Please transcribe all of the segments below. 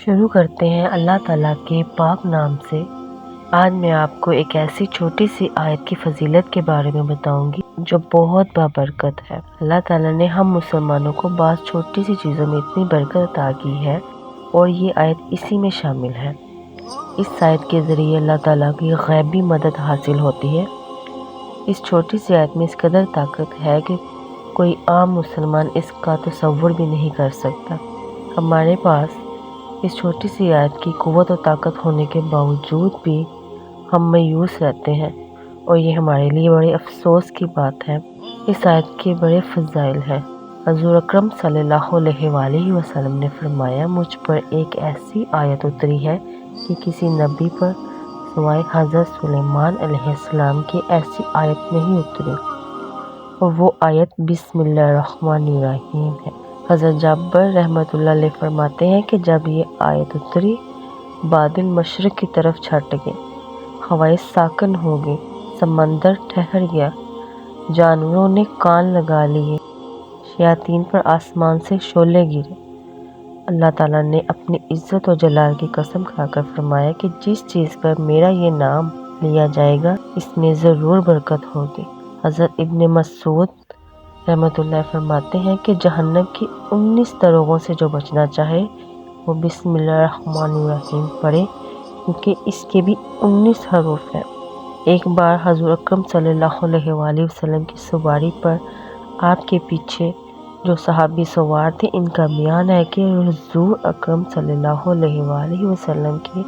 شروع کرتے ہیں اللہ تعالیٰ کے پاک نام سے۔ آج میں آپ کو ایک ایسی چھوٹی سی آیت کی فضیلت کے بارے میں بتاؤں گی جو بہت بابرکت ہے۔ اللہ تعالیٰ نے ہم مسلمانوں کو بعض چھوٹی سی چیزوں میں اتنی برکت عطا کی ہے اور یہ آیت اسی میں شامل ہے۔ اس آیت کے ذریعے اللہ تعالیٰ کی غیبی مدد حاصل ہوتی ہے۔ اس چھوٹی سی آیت میں اس قدر طاقت ہے کہ کوئی عام مسلمان اس کا تصور بھی نہیں کر سکتا۔ ہمارے پاس اس چھوٹی سی آیت کی قوت و طاقت ہونے کے باوجود بھی ہم مایوس رہتے ہیں اور یہ ہمارے لیے بڑے افسوس کی بات ہے۔ اس آیت کے بڑے فضائل ہیں۔ حضور اکرم صلی اللہ علیہ وآلہ وسلم نے فرمایا، مجھ پر ایک ایسی آیت اتری ہے کہ کسی نبی پر سوائے حضرت سلیمان علیہ السلام کی ایسی آیت نہیں اتری، اور وہ آیت بسم اللہ الرحمن الرحیم ہے۔ حضرت جابر رحمۃ اللہ علیہ فرماتے ہیں کہ جب یہ آیت اتری، بادل مشرق کی طرف چھٹ گئے، ہوائیں ساکن ہو گئی، سمندر ٹھہر گیا، جانوروں نے کان لگا لیے، شیاطین پر آسمان سے شعلے گرے۔ اللہ تعالیٰ نے اپنی عزت و جلال کی قسم کھا کر فرمایا کہ جس چیز پر میرا یہ نام لیا جائے گا اس میں ضرور برکت ہوگی۔ حضرت ابن مسعود رحمۃ اللہ فرماتے ہیں کہ جہنم کی 19 دروغوں سے جو بچنا چاہے وہ بسم اللہ الرحمن الرحیم پڑھے، کیونکہ اس کے بھی 19 حروف ہیں۔ ایک بار حضور اکرم صلی اللہ علیہ وآلہ وسلم کی سواری پر آپ کے پیچھے جو صحابی سوار تھے، ان کا بیان ہے کہ حضور اکرم صلی اللہ علیہ وآلہ وسلم کی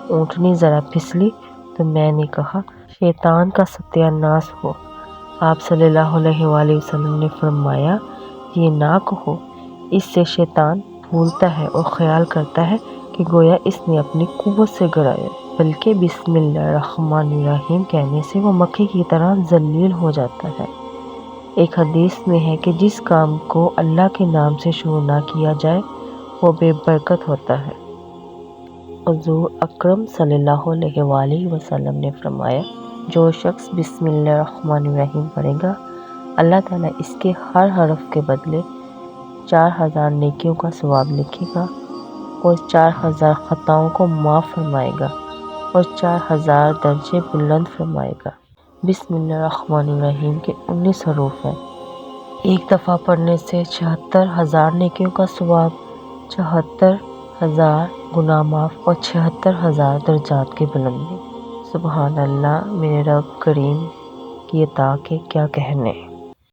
اونٹنی ذرا پھسلی تو میں نے کہا، شیطان کا ستیہ ناس ہو۔ آپ صلی اللہ علیہ وآلہ وسلم نے فرمایا، یہ نہ کہو، اس سے شیطان بھولتا ہے اور خیال کرتا ہے کہ گویا اس نے اپنی قوت سے گرایا، بلکہ بسم اللہ الرحمن الرحیم کہنے سے وہ مکھی کی طرح ذلیل ہو جاتا ہے۔ ایک حدیث میں ہے کہ جس کام کو اللہ کے نام سے شروع نہ کیا جائے وہ بے برکت ہوتا ہے۔ حضور اکرم صلی اللہ علیہ وآلہ وسلم نے فرمایا، جو شخص بسم اللہ الرحمن الرحیم پڑھے گا، اللہ تعالیٰ اس کے ہر حرف کے بدلے 4000 نیکیوں کا ثواب لکھے گا اور 4000 خطاؤں کو معاف فرمائے گا اور 4000 درجے بلند فرمائے گا۔ بسم اللہ الرحمن الرحیم کے 19 حروف ہیں۔ ایک دفعہ پڑھنے سے 76000 نیکیوں کا ثواب، 74000 گناہ معاف اور 76000 درجات کی بلندی۔ سبحان اللہ، میرے رب کریم کی عطا کے کیا کہنے۔